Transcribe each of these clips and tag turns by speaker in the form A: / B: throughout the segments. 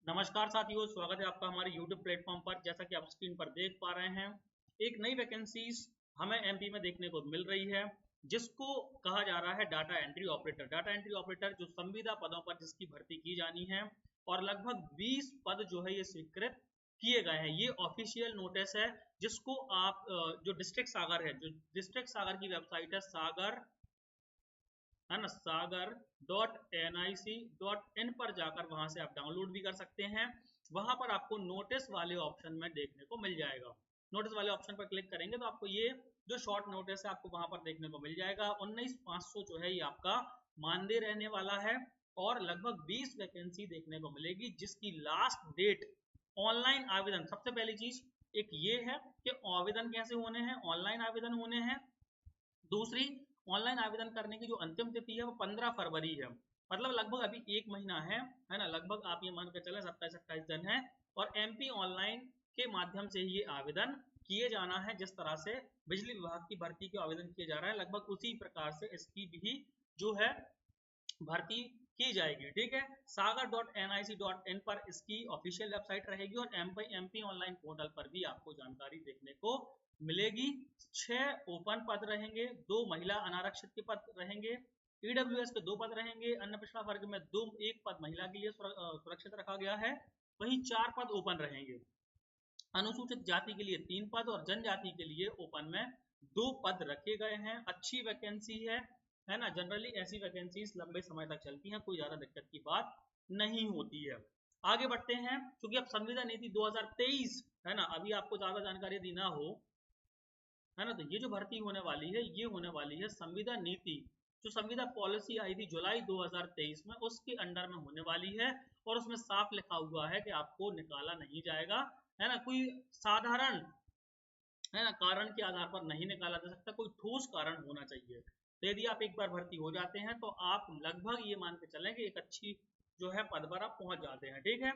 A: नमस्कार साथियों, स्वागत है आपका हमारे YouTube प्लेटफॉर्म पर। जैसा कि आप स्क्रीन पर देख पा रहे हैं, एक नई वैकेंसीज हमें एमपी में देखने को मिल रही है, जिसको कहा जा रहा है data entry operator. Data entry operator जो संविदा पदों पर जिसकी भर्ती की जानी है, और लगभग 20 पद जो है ये स्वीकृत किए गए हैं। ये ऑफिशियल नोटिस है, जिसको आप जो डिस्ट्रिक्ट सागर है, जो डिस्ट्रिक्ट सागर की वेबसाइट है सागर, है ना, sagar.nic.in पर जाकर वहां से आप डाउनलोड भी कर सकते हैं। वहां पर आपको नोटिस वाले ऑप्शन में देखने को मिल जाएगा। नोटिस वाले ऑप्शन पर क्लिक करेंगे तो आपको ये जो शॉर्ट नोटिस है आपको वहां पर देखने को मिल जाएगा। 19,500 जो है ये आपका मानदेय रहने वाला है, और लगभग 20 वैकेंसी देखने को मिलेगी, जिसकी लास्ट डेट ऑनलाइन आवेदन। सबसे पहली चीज एक ये है कि आवेदन कैसे होने हैं, ऑनलाइन आवेदन होने हैं। दूसरी, ऑनलाइन आवेदन करने की जो अंतिम तिथि है वो 15 फरवरी है, मतलब लगभग अभी एक महीना है ना। लगभग आप ये मान कर चले 27-28 दिन है, और एमपी ऑनलाइन के माध्यम से ही ये आवेदन किए जाना है। जिस तरह से बिजली विभाग की भर्ती के आवेदन किए जा रहा है, लगभग उसी प्रकार से इसकी भी जो है भर्ती की जाएगी। ठीक है, sagar.nic.in पर इसकी ऑफिशियल वेबसाइट रहेगी, और एमपी ऑनलाइन पोर्टल पर भी आपको जानकारी देखने को मिलेगी। 6 ओपन पद रहेंगे, 2 महिला अनारक्षित के पद रहेंगे, ईडब्ल्यूएस के 2 पद रहेंगे, अन्य पिछड़ा वर्ग में 1 पद महिला के लिए सुरक्षित रखा गया है। वहीं 4 पद ओपन रहेंगे। अनुसूचित जाति के लिए 3 पद और जनजाति के लिए ओपन में 2 पद रखे गए हैं। अच्छी वैकेंसी है ना। जनरली ऐसी वैकेंसीज लंबे समय तक चलती हैं, कोई ज्यादा दिक्कत की बात नहीं होती है। आगे बढ़ते हैं, क्योंकि अब संविदा नीति 2023 है ना, अभी आपको ज्यादा जानकारी दी ना हो, है ना, तो ये जो भर्ती होने वाली है ये होने वाली है संविदा नीति। जो संविदा पॉलिसी आई थी जुलाई 2023 में, उसके अंडर में होने वाली है, और उसमें साफ लिखा हुआ है कि आपको निकाला नहीं जाएगा, है ना। कोई साधारण, है ना, कारण के आधार पर नहीं निकाला जा सकता, कोई ठोस कारण होना चाहिए। तो यदि आप एक बार भर्ती हो जाते हैं तो आप लगभग ये मान के चलें कि एक अच्छी जो है पद पर आप पहुंच जाते हैं। ठीक है,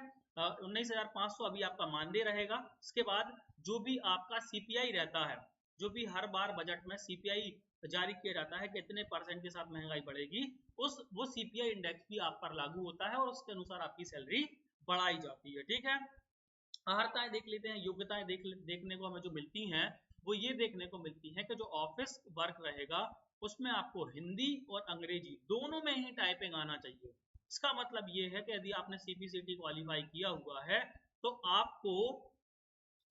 A: 19,500 अभी आपका मानदेय रहेगा। इसके बाद जो भी आपका सीपीआई रहता है, जो भी हर बार बजट में सीपीआई जारी किया जाता है कि इतने परसेंट के साथ महंगाई बढ़ेगी, वो सीपीआई इंडेक्स भी आप पर लागू होता है, और उसके अनुसार आपकी सैलरी बढ़ाई जाती है। ठीक है, अर्हताएं देख लेते हैं। योग्यताएं देखने को हमें जो मिलती हैं, वो ये देखने को मिलती है कि जो ऑफिस वर्क रहेगा उसमें आपको हिंदी और अंग्रेजी दोनों में ही टाइपिंग आना चाहिए। इसका मतलब ये है कि यदि आपने सीपीसीटी क्वालिफाई किया हुआ है तो आपको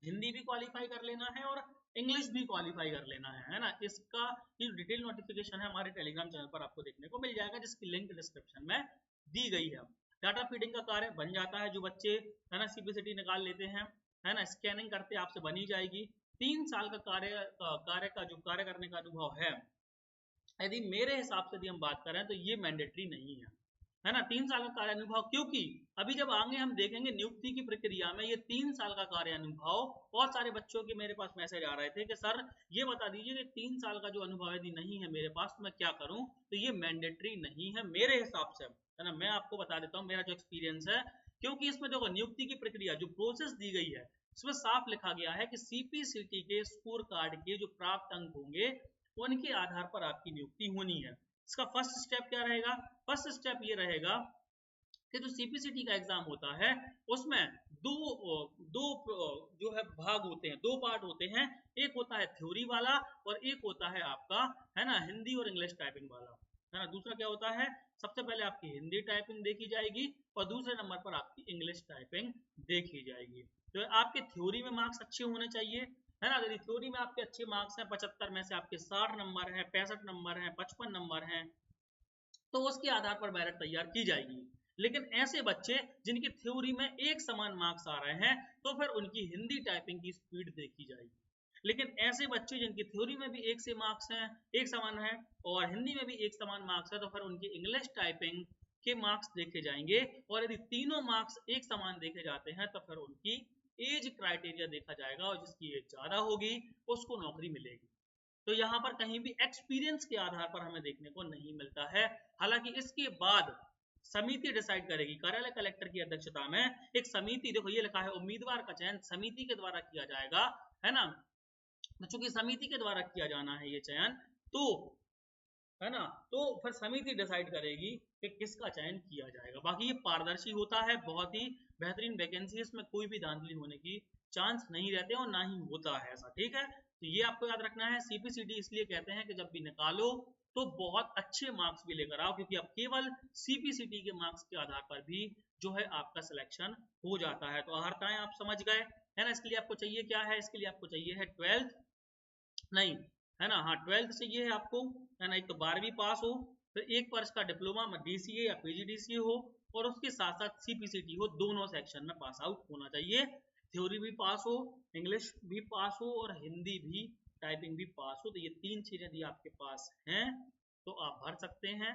A: हिंदी भी क्वालिफाई कर लेना है और इंग्लिश भी क्वालिफाई कर लेना है ना। इसका ये डिटेल नोटिफिकेशन है हमारे टेलीग्राम चैनल पर आपको देखने को मिल जाएगा, जिसकी लिंक डिस्क्रिप्शन में दी गई है। डाटा फीडिंग का कार्य बन जाता है, जो बच्चे है ना सीपीसीटी निकाल लेते हैं, है ना, स्कैनिंग करते आपसे बनी जाएगी। 3 साल का कार्य का जो कार्य करने का अनुभव है, यदि मेरे हिसाब से यदि हम बात करें तो ये मैंडेटरी नहीं है ना। 3 साल का कार्य अनुभव, क्योंकि अभी जब आगे हम देखेंगे नियुक्ति की प्रक्रिया में ये 3 साल का कार्य अनुभव, बहुत सारे बच्चों के मेरे पास मैसेज आ रहे थे कि सर ये बता दीजिए कि 3 साल का जो अनुभव यदि नहीं है मेरे पास तो मैं क्या करूं। तो ये मैंडेटरी नहीं है मेरे हिसाब से, है ना। मैं आपको बता देता हूँ मेरा जो एक्सपीरियंस है, क्योंकि इसमें देखो नियुक्ति की प्रक्रिया जो प्रोसेस दी गई है, इसमें साफ लिखा गया है कि सीपीसीटी के स्कोर कार्ड के जो प्राप्त अंक होंगे उनके आधार पर आपकी नियुक्ति होनी है। इसका फर्स्ट स्टेप क्या रहेगा? फर्स्ट स्टेप ये रहेगा कि जो सीपीसीटी का एग्जाम होता है उसमें दो दो जो है भाग होते हैं, 2 पार्ट होते हैं। एक होता है थ्योरी वाला, और एक होता है आपका, है ना, हिंदी और इंग्लिश टाइपिंग वाला, है ना। दूसरा क्या होता है, सबसे पहले आपकी हिंदी टाइपिंग देखी जाएगी, और दूसरे नंबर पर आपकी इंग्लिश टाइपिंग देखी जाएगी। तो आपके थ्योरी में मार्क्स अच्छे होने चाहिए, है ना। यदि थ्योरी में आपके अच्छे मार्क्स हैं, 75 में से आपके 60 नंबर हैं, 65 नंबर हैं, 55 नंबर हैं, तो उसके आधार पर मेरिट तैयार की जाएगी। लेकिन ऐसे बच्चे जिनकी थ्योरी में एक समान मार्क्स आ रहे हैं, तो फिर उनकी हिंदी टाइपिंग की स्पीड देखी जाएगी। लेकिन ऐसे बच्चे जिनकी थ्योरी में भी एक से मार्क्स हैं, एक समान है, और हिंदी में भी एक समान मार्क्स है, तो फिर उनकी इंग्लिश टाइपिंग के मार्क्स देखे जाएंगे। और यदि तीनों मार्क्स एक समान देखे जाते हैं तो फिर उनकी एज क्राइटेरिया देखा जाएगा, और जिसकी एज ज्यादा होगी उसको नौकरी मिलेगी। तो यहाँ पर कहीं भी एक्सपीरियंस के आधार पर हमें देखने को नहीं मिलता है। हालांकि इसके बाद समिति डिसाइड करेगी, कार्यालय कलेक्टर की अध्यक्षता में एक समिति, देखो ये लिखा है उम्मीदवार का चयन समिति के द्वारा किया जाएगा, है ना। तो चूंकि समिति के द्वारा किया जाना है ये चयन, तो है ना। तो फिर समिति डिसाइड करेगी कि किसका चयन किया जाएगा। बाकी ये पारदर्शी होता है, बहुत ही बेहतरीन वैकेंसी, इसमें कोई भी धांधली होने की चांस नहीं रहते और ना ही होता है ऐसा, ठीक है। तो ये आपको याद रखना है। सीपीसीटी इसलिए कहते हैं कि जब भी निकालो तो बहुत अच्छे मार्क्स भी लेकर आओ, क्योंकि अब केवल सीपीसीटी के मार्क्स के आधार पर भी जो है आपका सिलेक्शन हो जाता है। तो अहर्ताएं आप समझ गए, है ना। इसके लिए आपको चाहिए क्या है, इसके लिए आपको चाहिए है 12th, नहीं, है ना, हाँ 12th चाहिए है आपको, है ना। एक तो 12वीं पास हो, फिर एक वर्ष का डिप्लोमा में डीसीए या पीजीडीसीए हो, और उसके साथ साथ सीपीसीटी हो, दोनों सेक्शन में पास आउट होना चाहिए। थ्योरी भी पास हो, इंग्लिश भी पास हो, और हिंदी भी, टाइपिंग भी पास हो। तो ये 3 चीजें यदि आपके पास हैं तो आप भर सकते हैं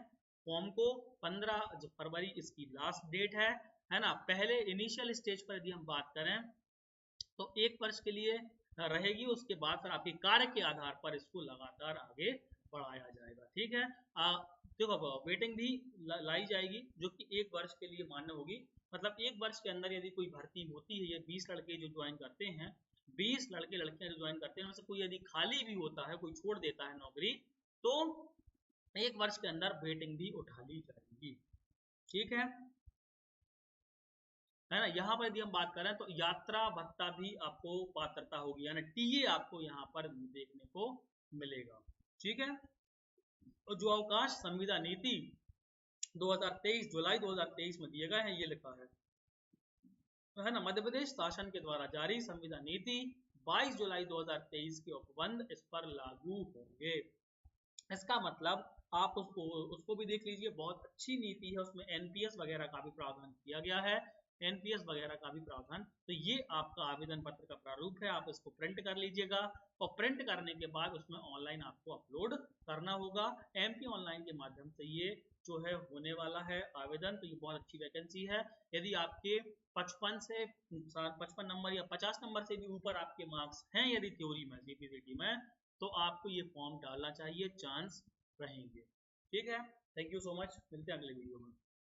A: फॉर्म को। 15 फरवरी इसकी लास्ट डेट है ना। पहले इनिशियल स्टेज पर यदि हम बात करें तो 1 वर्ष के लिए रहेगी, उसके बाद फिर आपके कार्य के आधार पर इसको लगातार आगे बढ़ाया जाएगा, ठीक है। देखो वेटिंग भी लाई जाएगी जो कि 1 वर्ष के लिए मान्य होगी। मतलब 1 वर्ष के अंदर यदि कोई भर्ती होती है, ये 20 लड़के जो ज्वाइन करते हैं, 20 लड़के लड़कियां जो ज्वाइन करते हैं, उनमें से कोई यदि खाली भी होता है, कोई छोड़ देता है नौकरी, तो 1 वर्ष के अंदर वेटिंग भी उठा ली जाएगी, ठीक है ना। यहाँ पर यदि हम बात करें तो यात्रा भत्ता भी आपको पात्रता होगी, यानी टीए आपको यहाँ पर देखने को मिलेगा, ठीक है। और जो अवकाश संविदा नीति 2023 जुलाई 2023 में दिए गए हैं, ये लिखा है, तो है ना। मध्य प्रदेश शासन के द्वारा जारी संविदा नीति 22 जुलाई 2023 के उपबंध इस पर लागू होंगे। इसका मतलब आप उसको भी देख लीजिए, बहुत अच्छी नीति है, उसमें एनपीएस वगैरह का भी प्रावधान किया गया है, एनपीएस वगैरह का भी प्रावधान। तो ये आपका आवेदन पत्र का प्रारूप है, आप इसको प्रिंट कर लीजिएगा, और प्रिंट करने के बाद उसमें ऑनलाइन आपको अपलोड करना होगा। एमपी ऑनलाइन के माध्यम से ये जो है होने वाला है आवेदन। तो ये बहुत अच्छी वैकेंसी है। यदि आपके 55 नंबर या 50 नंबर से भी ऊपर आपके मार्क्स हैं यदि थ्योरी में, सीपीसीटी में, तो आपको ये फॉर्म डालना चाहिए, चांस रहेंगे, ठीक है। थैंक यू सो मच, मिलते हैं अगले वीडियो में।